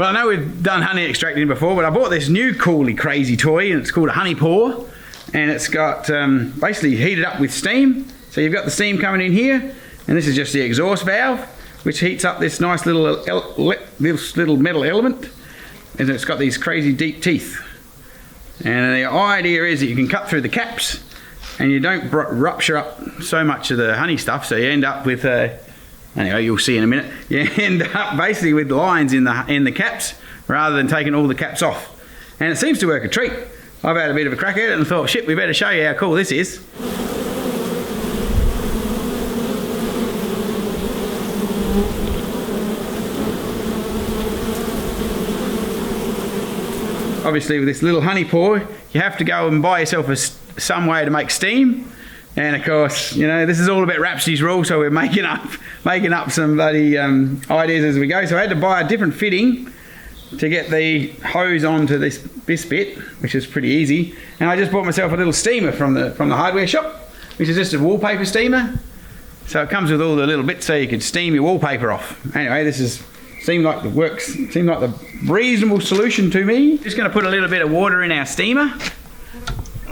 Well, I know we've done honey extracting before, but I bought this new coolly crazy toy, and it's called a honey pour, and it's got basically heated up with steam. So you've got the steam coming in here, and this is just the exhaust valve, which heats up this nice little metal element, and it's got these crazy deep teeth. And the idea is that you can cut through the caps, and you don't rupture up so much of the honey stuff, so you end up with anyway, you'll see in a minute. You end up basically with lines in the caps rather than taking all the caps off. And it seems to work a treat. I've had a bit of a crack at it and thought, shit, we better show you how cool this is. Obviously with this little honey pour, you have to go and buy yourself some way to make steam. And of course, you know, this is all about Rhapsody's rule, so we're making up some bloody ideas as we go. So I had to buy a different fitting to get the hose onto this bit, which is pretty easy. And I just bought myself a little steamer from the hardware shop, which is just a wallpaper steamer. So it comes with all the little bits so you can steam your wallpaper off. Anyway, seemed like the reasonable solution to me. Just going to put a little bit of water in our steamer.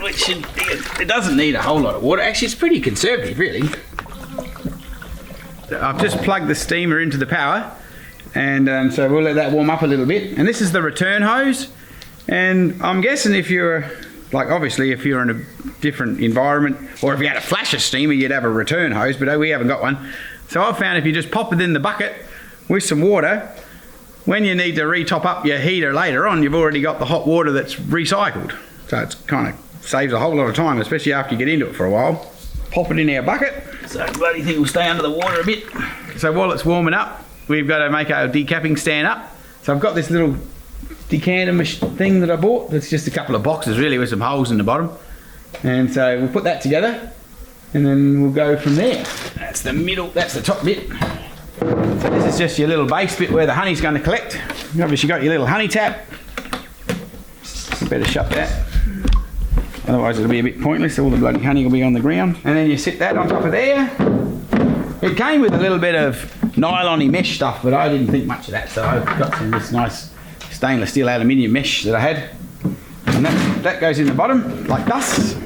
Which it doesn't need a whole lot of water. Actually, it's pretty conservative, really. I've just plugged the steamer into the power, and so we'll let that warm up a little bit. And this is the return hose. And I'm guessing if you're, obviously if you're in a different environment, or if you had a flasher steamer, you'd have a return hose, but we haven't got one. So I've found if you just pop it in the bucket with some water, when you need to re-top up your heater later on, you've already got the hot water that's recycled. So it's kind of saves a whole lot of time, especially after you get into it for a while. Pop it in our bucket, so the bloody thing will stay under the water a bit. So while it's warming up, we've got to make our decapping stand up. So I've got this little decanter thing that I bought. It's just a couple of boxes really with some holes in the bottom. And so we'll put that together, and then we'll go from there. That's the middle, that's the top bit. So this is just your little base bit where the honey's going to collect. You obviously got your little honey tap. You better shut that. Otherwise it'll be a bit pointless, all the bloody honey will be on the ground. And then you sit that on top of there. It came with a little bit of nylon-y mesh stuff, but I didn't think much of that, so I've got some of this nice stainless steel aluminium mesh that I had. And that goes in the bottom, like this.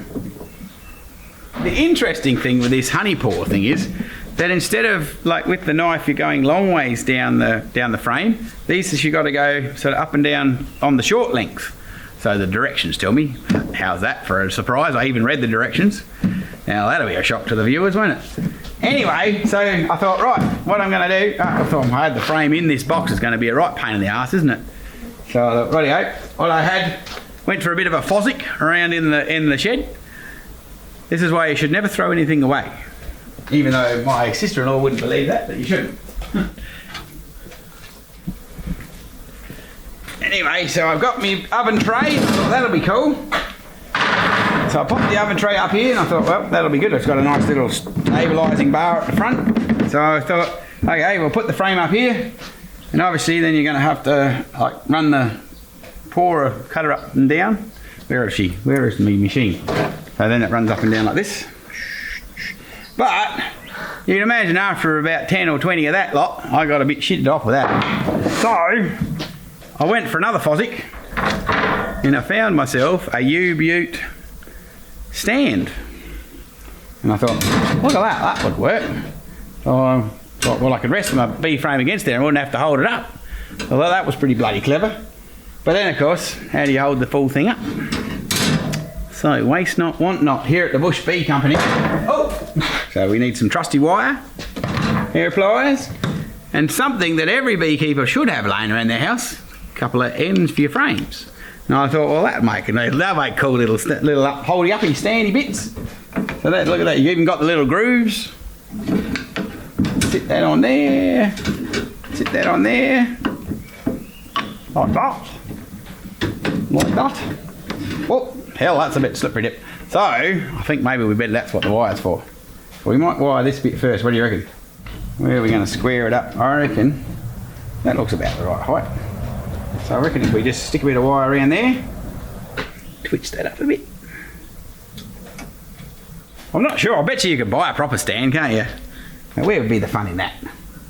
The interesting thing with this honey pour thing is that instead of, like with the knife, you're going long ways down the frame, these you've got to go sort of up and down on the short length. So the directions tell me. How's that for a surprise? I even read the directions. Now that'll be a shock to the viewers, won't it? Anyway, so I thought, right, what I'm going to do, I thought I had the frame in this box, is going to be a right pain in the arse, isn't it? So I thought, rightio, what I had, went for a bit of a fozzick around in the shed. This is why you should never throw anything away. Even though my sister-in-law wouldn't believe that, but you shouldn't. Anyway, so I've got my oven tray. I thought that'll be cool. So I popped the oven tray up here and I thought, well, that'll be good. It's got a nice little stabilising bar at the front. So I thought, okay, we'll put the frame up here. And obviously then you're going to have to run the pourer cutter up and down. Where is she? Where is my machine? So then it runs up and down like this. But you can imagine after about 10 or 20 of that lot, I got a bit shitted off with that. So I went for another fozzick and I found myself a U-Butte stand. And I thought, look at that, that would work. So I thought, well, I could rest my bee frame against there and wouldn't have to hold it up. Although that was pretty bloody clever. But then, of course, how do you hold the full thing up? So, waste not, want not, here at the Bush Bee Company. Oh! So we need some trusty wire, hair pliers, and something that every beekeeper should have laying around their house, a couple of ends for your frames. And I thought, well, they'll make cool little holdy-uppy standy bits. So that, look at that, you've even got the little grooves. Sit that on there. Sit that on there. Like that. Like that. Oh, hell, that's a bit slippery dip. So, I think maybe we better, that's what the wire's for. We might wire this bit first, what do you reckon? Where are we going to square it up? I reckon that looks about the right height. So I reckon if we just stick a bit of wire around there, twitch that up a bit. I'm not sure, I bet you could buy a proper stand, can't you? Now where would be the fun in that?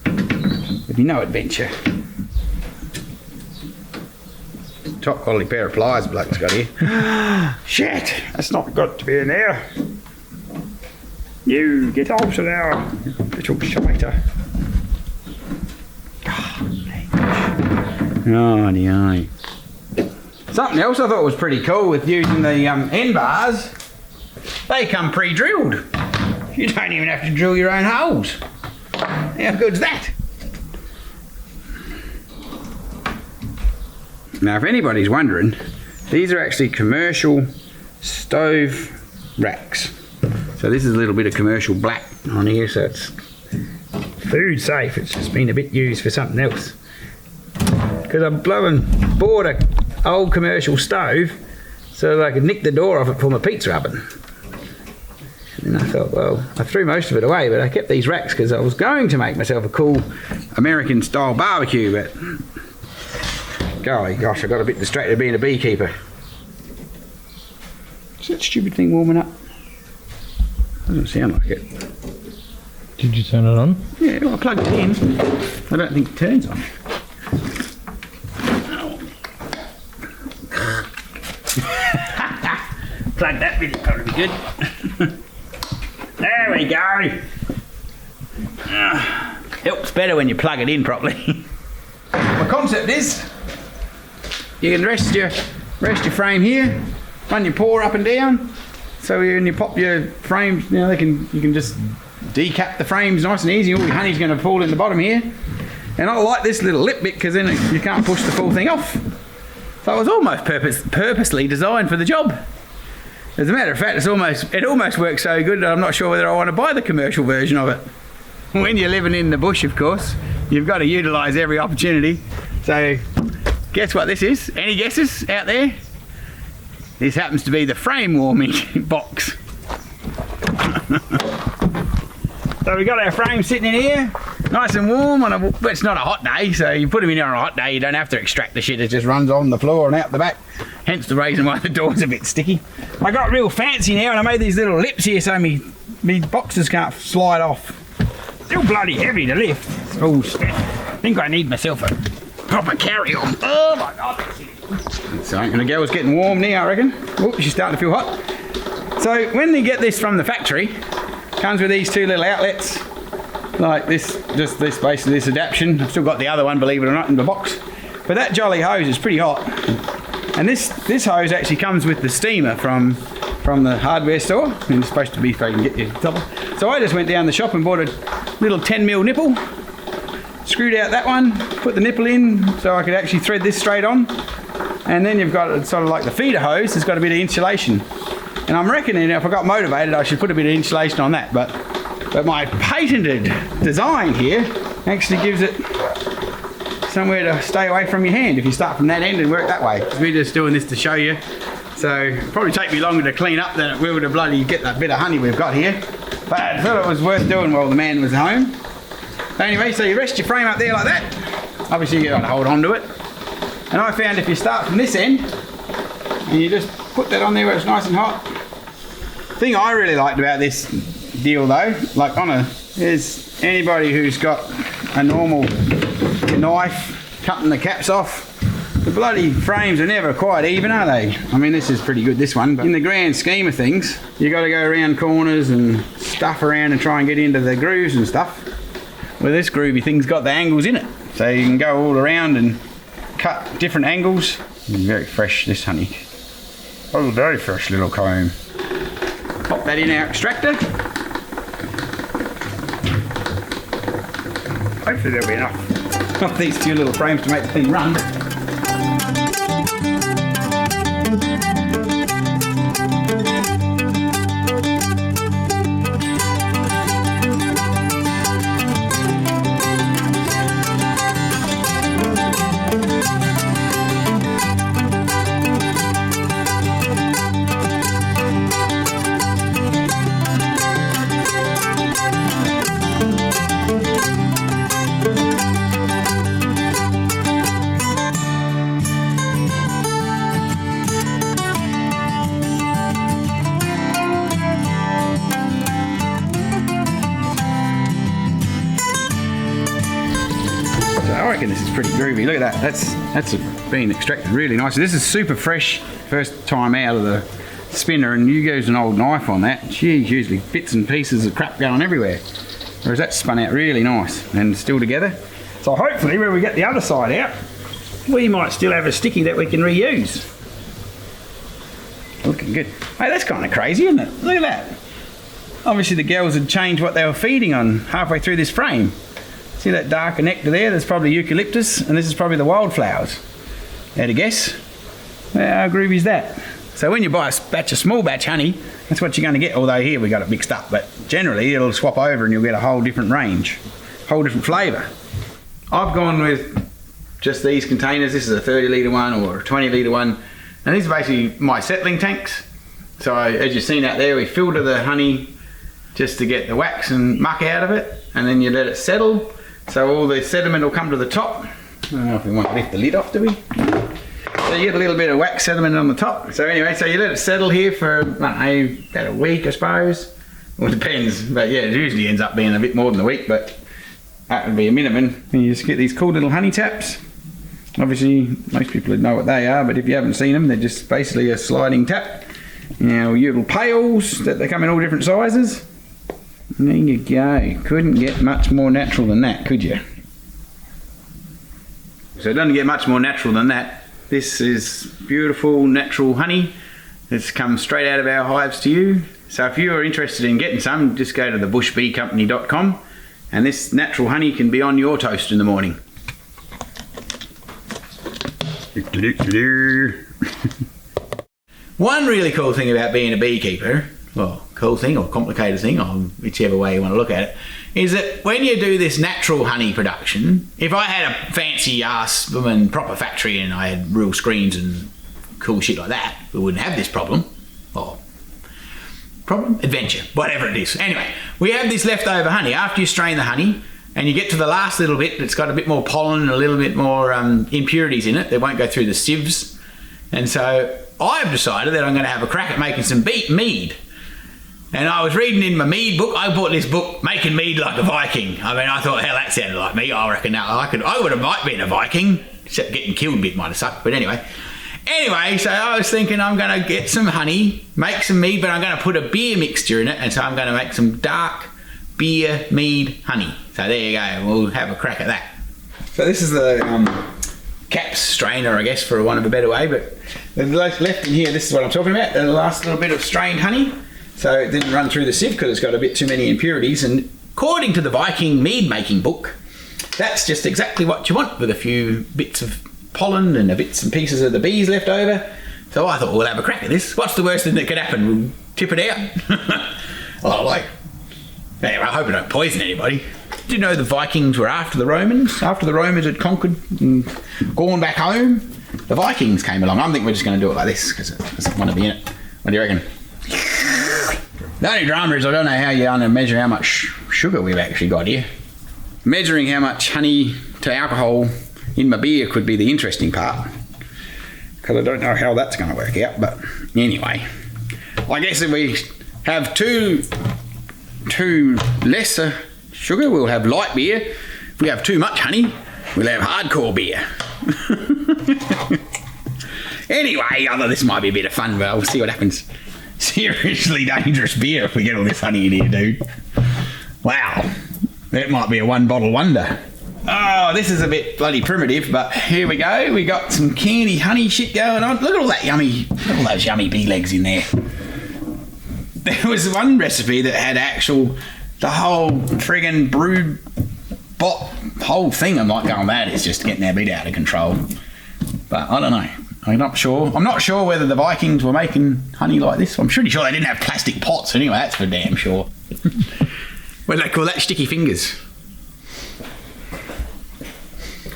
There'd be no adventure. top quality pair of pliers bloke's got here. Shit! That's not got to be in there. You get out of there, little shiter. Oh, no. Something else I thought was pretty cool with using the end bars, they come pre-drilled. You don't even have to drill your own holes. How good's that? Now, if anybody's wondering, these are actually commercial stove racks. So this is a little bit of commercial black on here, so it's food safe. It's just been a bit used for something else. Because I bought an old commercial stove so that I could nick the door off it for my pizza oven. And I thought, well, I threw most of it away, but I kept these racks because I was going to make myself a cool American style barbecue, but golly gosh, I got a bit distracted being a beekeeper. Is that stupid thing warming up? Doesn't sound like it. Did you turn it on? Yeah, well, I plugged it in. I don't think it turns on. Plug that bit, it'll probably be good. There we go. Helps better when you plug it in properly. My concept is you can rest your frame here, run your paw up and down. So when you pop your frames, you know, you can just decap the frames nice and easy. All your honey's going to fall in the bottom here. And I like this little lip bit because then you can't push the full thing off. So it was almost purposely designed for the job. As a matter of fact, it almost works so good that I'm not sure whether I want to buy the commercial version of it. When you're living in the bush, of course, you've got to utilise every opportunity. So, guess what this is? Any guesses out there? This happens to be the frame warming box. So we've got our frame sitting in here, nice and warm. Well, it's not a hot day, so you put them in here on a hot day, you don't have to extract the shit, it just runs on the floor and out the back. Hence the reason why the door's a bit sticky. I got real fancy now and I made these little lips here so me boxes can't slide off. Still bloody heavy to lift. Oh, I think I need myself a proper carry-on. Oh my God. So, and the girl's getting warm now, I reckon. Oh, she's starting to feel hot. So when you get this from the factory, comes with these two little outlets, like this, just this basically this adaptation. I've still got the other one, believe it or not, in the box. But that jolly hose is pretty hot. And this hose actually comes with the steamer from the hardware store. And it's supposed to be so you can get your top. So I just went down the shop and bought a little 10mm nipple, screwed out that one, put the nipple in so I could actually thread this straight on. And then you've got sort of like the feeder hose, it's got a bit of insulation. And I'm reckoning if I got motivated I should put a bit of insulation on that, but my patented design here actually gives it somewhere to stay away from your hand if you start from that end and work that way. We're just doing this to show you. So it'll probably take me longer to clean up than it will to bloody get that bit of honey we've got here. But I thought it was worth doing while the man was home. Anyway, so you rest your frame up there like that. Obviously you gotta hold on to it. And I found if you start from this end and you just put that on there where it's nice and hot. The thing I really liked about this deal though, like is anybody who's got a normal knife cutting the caps off, the bloody frames are never quite even, are they? I mean, this is pretty good, this one, but in the grand scheme of things, you got to go around corners and stuff around and try and get into the grooves and stuff. Well, this groovy thing's got the angles in it, so you can go all around and cut different angles. Very fresh, this honey. Oh, very fresh little comb. Pop that in our extractor. Hopefully there'll be enough of these few little frames to make the thing run. I reckon this is pretty groovy. Look at that. That's been extracted really nice. This is super fresh, first time out of the spinner, and you use an old knife on that, geez, usually bits and pieces of crap going everywhere. Whereas that spun out really nice and still together. So hopefully when we get the other side out, we might still have a sticky that we can reuse. Looking good. Hey, that's kind of crazy, isn't it? Look at that. Obviously the girls had changed what they were feeding on halfway through this frame. See that darker nectar there? There's probably eucalyptus, and this is probably the wildflowers. Had a guess? How groovy is that? So when you buy a small batch honey, that's what you're going to get. Although here we got it mixed up, but generally it'll swap over and you'll get a whole different range, whole different flavour. I've gone with just these containers. This is a 30 litre one or a 20 litre one, and these are basically my settling tanks. So as you've seen out there, we filter the honey just to get the wax and muck out of it, and then you let it settle. So all the sediment will come to the top. I don't know if we want to lift the lid off, do we? So you get a little bit of wax sediment on the top. So anyway, so you let it settle here for, I don't know, about a week, I suppose. Well, it depends, but yeah, it usually ends up being a bit more than a week, but that would be a minimum. And you just get these cool little honey taps. Obviously, most people would know what they are, but if you haven't seen them, they're just basically a sliding tap. Now, your little pails, that they come in all different sizes. And there you go. Couldn't get much more natural than that, could you? So it doesn't get much more natural than that. This is beautiful natural honey. It's come straight out of our hives to you. So if you are interested in getting some, just go to thebushbeecompany.com, and this natural honey can be on your toast in the morning. One really cool thing about being a beekeeper, well, cool thing or complicated thing, or whichever way you want to look at it, is that when you do this natural honey production, if I had a fancy ass proper factory and I had real screens and cool shit like that, we wouldn't have this problem. Or adventure, whatever it is. Anyway, we have this leftover honey. After you strain the honey and you get to the last little bit that's got a bit more pollen and a little bit more impurities in it, they won't go through the sieves. And so I've decided that I'm going to have a crack at making some mead. And I was reading in my mead book. I bought this book, Making Mead Like a Viking. I mean, I thought, hell, that sounded like me. I reckon now I would have might been a Viking, except getting killed a bit might have sucked. But anyway, so I was thinking I'm going to get some honey, make some mead, but I'm going to put a beer mixture in it, and so I'm going to make some dark beer mead honey. So there you go. We'll have a crack at that. So this is the caps strainer, I guess, for want of a better way. But the left in here, this is what I'm talking about. The last little bit of strained honey. So it didn't run through the sieve because it's got a bit too many impurities. And according to the Viking mead making book, that's just exactly what you want, with a few bits of pollen and the bits and pieces of the bees left over. So I thought, we'll have a crack at this. What's the worst thing that could happen? We'll tip it out. Well, anyway, I hope I don't poison anybody. Did you know the Vikings were after the Romans? After the Romans had conquered and gone back home, the Vikings came along. I think we're just going to do it like this because I want to be in it. What do you reckon? The only drama is I don't know how you're going to measure how much sugar we've actually got here. Measuring how much honey to alcohol in my beer could be the interesting part, because I don't know how that's going to work out. But anyway, I guess if we have two lesser sugar, we'll have light beer. If we have too much honey, we'll have hardcore beer. Anyway, although this might be a bit of fun, but we'll see what happens. Seriously dangerous beer if we get all this honey in here, dude. Wow, that might be a one bottle wonder. Oh, this is a bit bloody primitive, but here we go. We got some candy honey shit going on. Look at all that yummy, look at all those yummy bee legs in there. There was one recipe that had the whole friggin' brood whole thing. I'm like going mad. It's just getting a bit out of control. But I don't know. I'm not sure whether the Vikings were making honey like this. I'm pretty sure they didn't have plastic pots anyway. That's for damn sure. What do they call that? Sticky fingers.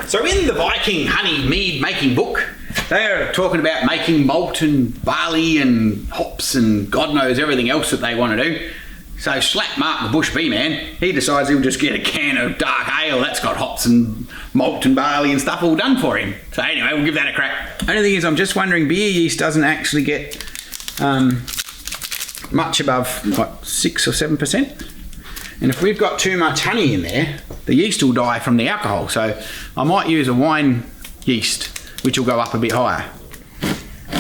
So in the Viking honey mead making book, they're talking about making malt and barley and hops and God knows everything else that they want to do. So slap Mark the bush bee man, he decides he'll just get a can of dark ale that's got hops and malt and barley and stuff all done for him. So anyway, we'll give that a crack. Only thing is, I'm just wondering, beer yeast doesn't actually get much above 6 or 7%. And if we've got too much honey in there, the yeast will die from the alcohol. So I might use a wine yeast which will go up a bit higher.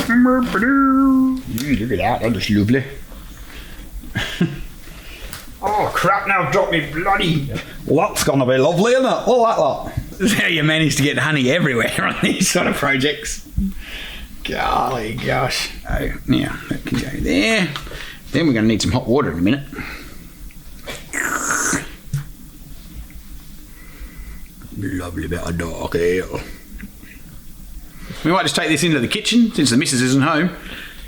Look at that, that looks lovely. Oh crap, now I've dropped me bloody... Well, that's going to be lovely, isn't it? Look at that. This is how you manage to get honey everywhere on these sort of projects. Golly gosh. Oh, now that can go there. Then we're going to need some hot water in a minute. Lovely bit of dark ale. We might just take this into the kitchen since the missus isn't home,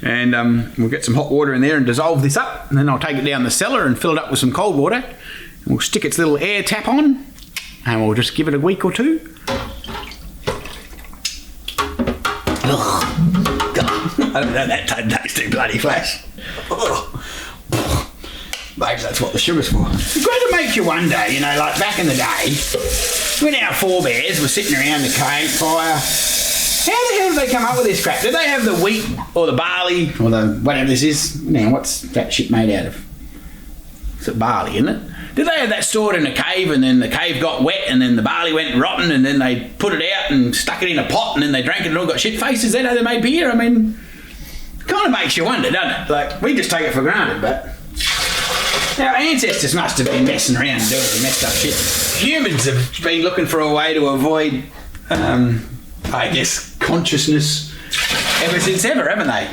and we'll get some hot water in there and dissolve this up, and then I'll take it down the cellar and fill it up with some cold water, and we'll stick its little air tap on, and we'll just give it a week or two. I don't know, that tastes too bloody flash. Maybe that's what the sugar's for. It's going to make you wonder, you know, like back in the day, when our forebears were sitting around the campfire, how the hell did they come up with this crap? Did they have the wheat or the barley or the whatever this is? Now, what's that shit made out of? It's barley, isn't it? Did they have that stored in a cave and then the cave got wet and then the barley went rotten and then they put it out and stuck it in a pot and then they drank it and it all got shit faced? Is that how they made beer? I mean, it kind of makes you wonder, doesn't it? Like, we just take it for granted, but our ancestors must have been messing around and doing some messed up shit. Humans have been looking for a way to avoid, I guess, consciousness ever since ever, haven't they?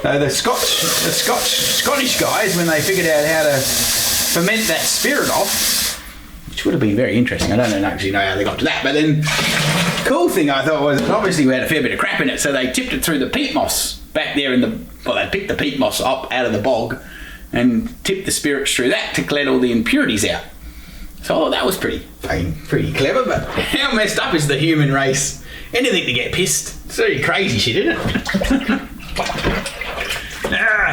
The Scottish guys, when they figured out how to ferment that spirit off, which would have been very interesting. I don't actually know how they got to that, but then the cool thing I thought was obviously we had a fair bit of crap in it, so they tipped it through the peat moss back there they picked the peat moss up out of the bog and tipped the spirits through that to let all the impurities out. So that was pretty clever, but how messed up is the human race? Anything to get pissed. It's very crazy shit, isn't it?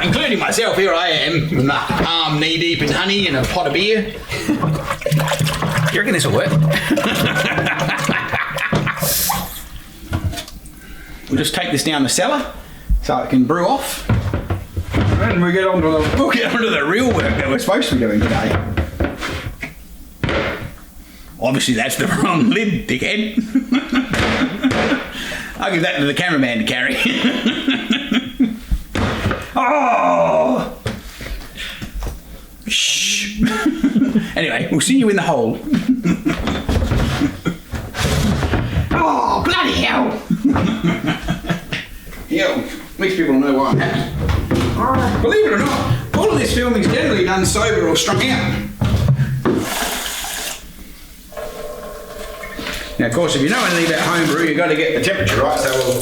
Including myself, here I am, with my arm knee deep in honey and a pot of beer. You reckon this will work? We'll just take this down the cellar so it can brew off. And we'll get on to the real work that we're supposed to be doing today. Obviously that's the wrong lid, dickhead. I'll give that to the cameraman to carry. Oh! Shh. Anyway, we'll see you in the hole. Oh, bloody hell! Yeah, at least people know why I'm happy. Believe it or not, all of this filming is generally done sober or strung out. Now, of course, if you know anything about homebrew, you've got to get the temperature right, so we'll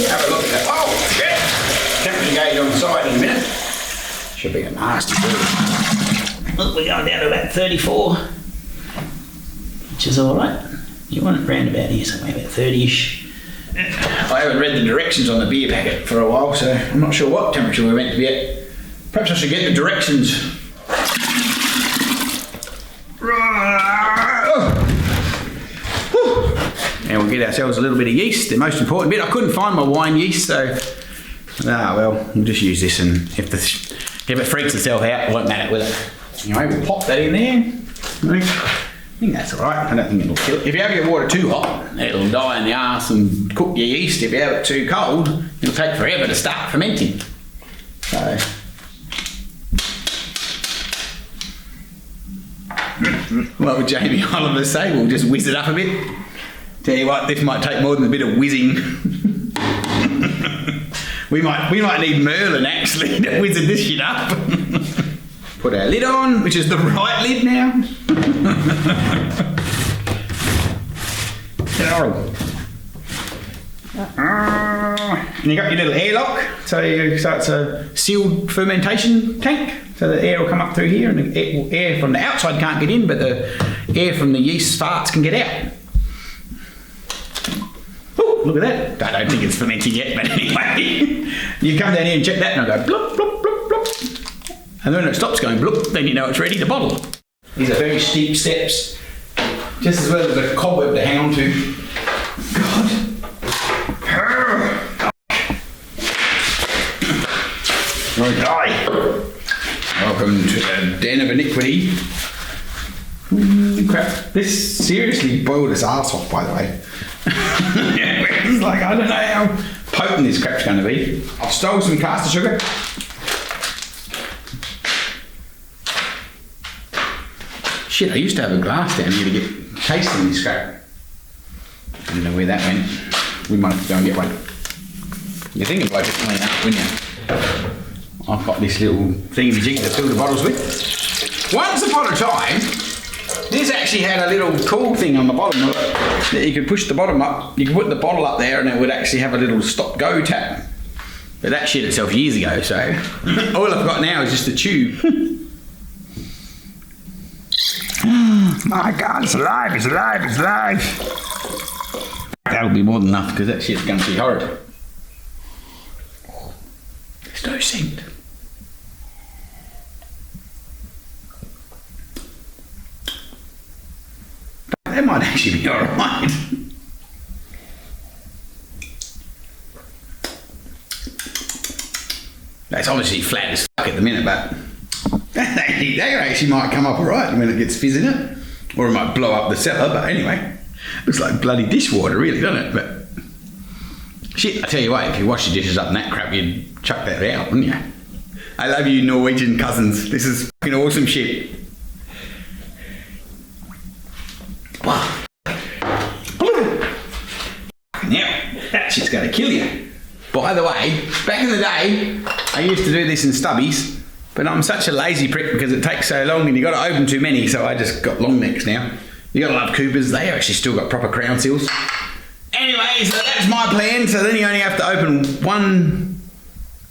have a look at that. Oh, shit! Temperature gauge on the side in a minute. Should be a nasty brew. Look, we're going down to about 34, which is all right. You want it round about here somewhere, about 30-ish. I haven't read the directions on the beer packet for a while, so I'm not sure what temperature we're meant to be at. Perhaps I should get the directions. Now we'll get ourselves a little bit of yeast, the most important bit. I couldn't find my wine yeast, so well, we'll just use this, and if it freaks itself out, it won't matter, will it? Anyway, we'll pop that in there. I think that's all right. I don't think it'll kill it. If you have your water too hot, it'll die in the arse and cook your yeast. If you have it too cold, it'll take forever to start fermenting. So, what would Jamie Oliver say? We'll just whiz it up a bit. Tell you what, this might take more than a bit of whizzing. we might need Merlin actually to whiz this shit up. Put our lid on, which is the right lid now. And you got your little airlock, so it's a sealed fermentation tank. So the air will come up through here, and the air from the outside can't get in, but the air from the yeast farts can get out. Oh, look at that. I don't think it's fermenting yet, but anyway. You come down here and check that, and I'll go blop, blop, blop, blop. And then when it stops going blop, then you know it's ready to bottle. These are very steep steps, just as well as a cobweb to hang on to. God. Okay. Welcome to the den of iniquity. Crap. This seriously boiled its arse off, by the way. It's like, I don't know how potent this crap's going to be. I've stole some caster sugar. Shit, I used to have a glass down here to get tasting this crap. I don't know where that went. We might have to go and get one. You think of like it clean up, wouldn't you? I've got this little thingy-jig to fill the bottles with. Once upon a time, this actually had a little cool thing on the bottom of it that you could push the bottom up. You could put the bottle up there and it would actually have a little stop-go tap. But that shit itself years ago, so all I've got now is just a tube. My God, it's alive, it's alive, it's alive. That'll be more than enough because that shit's going to be horrid. There's no scent. That might actually be alright. That's obviously flat as fuck at the minute, but that actually might come up alright when it gets fizz in it. Or it might blow up the cellar, but anyway. Looks like bloody dishwater really, doesn't it? But shit, I tell you what, if you wash your dishes up in that crap, you'd chuck that out, wouldn't you? I love you Norwegian cousins. This is fucking awesome shit. Wow. Now, that shit's going to kill you. By the way, back in the day, I used to do this in stubbies, but I'm such a lazy prick because it takes so long and you got to open too many, so I just got long necks now. You got to love Coopers, they actually still got proper crown seals. Anyway, so that's my plan, so then you only have to open one,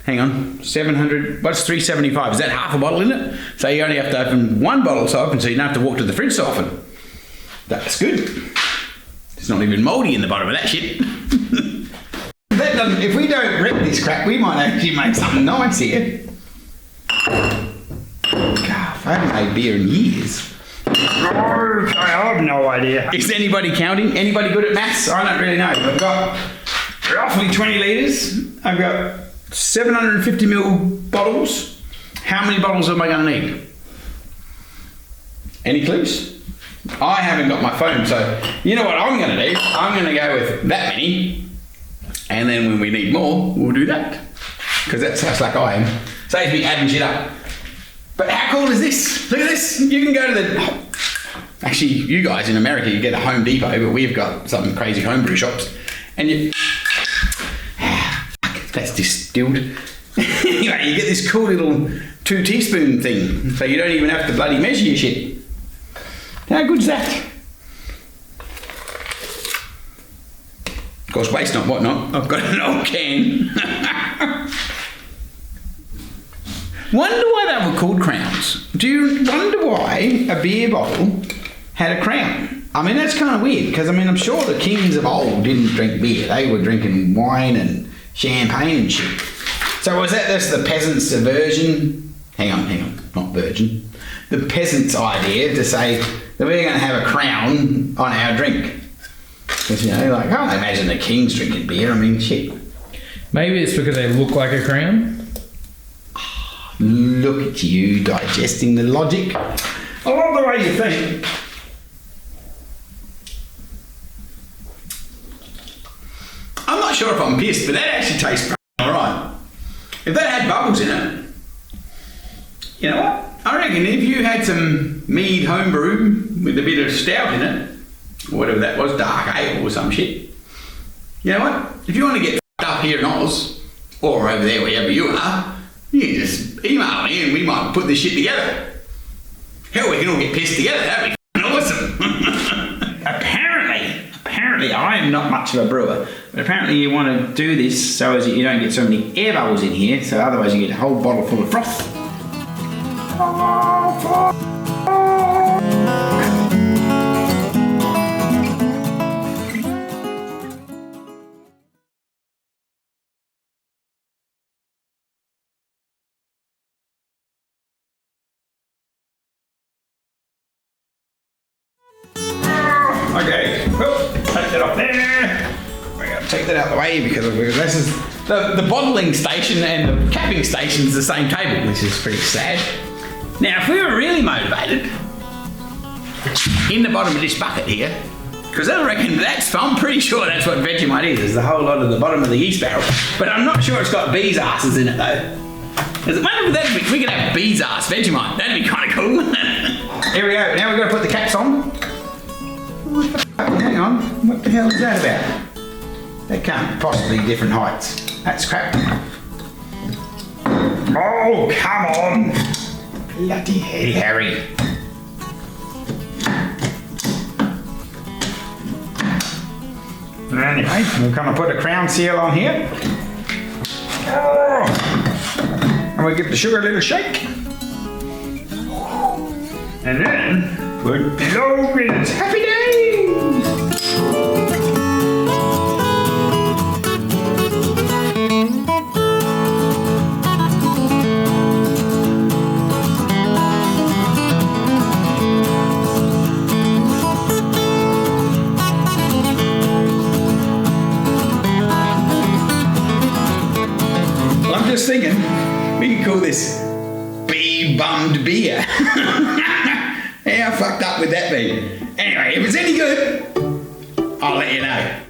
hang on, 700, what's 375, is that half a bottle in it? So you only have to open one bottle so often, so you don't have to walk to the fridge so often. That's good. It's not even mouldy in the bottom of that shit. That doesn't, if we don't rip this crap, we might actually make something nice here. God, I haven't made beer in years. I have no idea. Is anybody counting? Anybody good at maths? I don't really know. I've got roughly 20 litres. I've got 750ml bottles. How many bottles am I going to need? Any clues? I haven't got my phone, so you know what I'm going to do? I'm going to go with that many, and then when we need more, we'll do that. Because that's how slack I am. Saves me adding shit up. But how cool is this? Look at this. You can go to the... Actually, you guys in America, you get a Home Depot, but we've got some crazy homebrew shops. And you... That's distilled. Anyway, you get this cool little 2 teaspoon thing, so you don't even have to bloody measure your shit. How good's that? Of course, waste not, what not. I've got an old can. Wonder why they were called crowns. Do you wonder why a beer bottle had a crown? I mean, that's kind of weird, because I mean, I'm sure the kings of old didn't drink beer. They were drinking wine and champagne and shit. So was that just the peasants' version? Hang on, not virgin. The peasants' idea to say that we're going to have a crown on our drink. Because, you know, like, I can't imagine the kings drinking beer. I mean, shit. Maybe it's because they look like a crown. Look at you digesting the logic. I love the way you think. I'm not sure if I'm pissed, but that actually tastes alright. If that had bubbles in it, you know what? I reckon if you had some mead homebrew with a bit of stout in it, or whatever that was, dark ale or some shit, you know what? If you want to get f***ed up here in Oz, or over there wherever you are, you can just email me and we might put this shit together. Hell, we can all get pissed together. That'd be awesome. Apparently, I am not much of a brewer, but apparently you want to do this so as you don't get so many air bubbles in here, so otherwise you get a whole bottle full of froth. Okay, well, take that off there. We're going to take that out of the way because this is the bottling station and the capping station is the same table, which is pretty sad. Now, if we were really motivated, in the bottom of this bucket here, Because I reckon I'm pretty sure that's what Vegemite is the whole lot of the bottom of the yeast barrel. But I'm not sure it's got bees' asses in it though. We could have bees' ass Vegemite. That'd be kind of cool. Here we go. Now we've got to put the caps on. What the fuck? Hang on. What the hell is that about? They can't possibly be different heights. That's crap. Oh, come on. Bloody Harry. Anyway, we're going to put a crown seal on here. Oh. And we'll give the sugar a little shake. And then put below with happy days. I'm just thinking, we could call this bee-bummed beer. How fucked up would that be? Anyway, if it's any good, I'll let you know.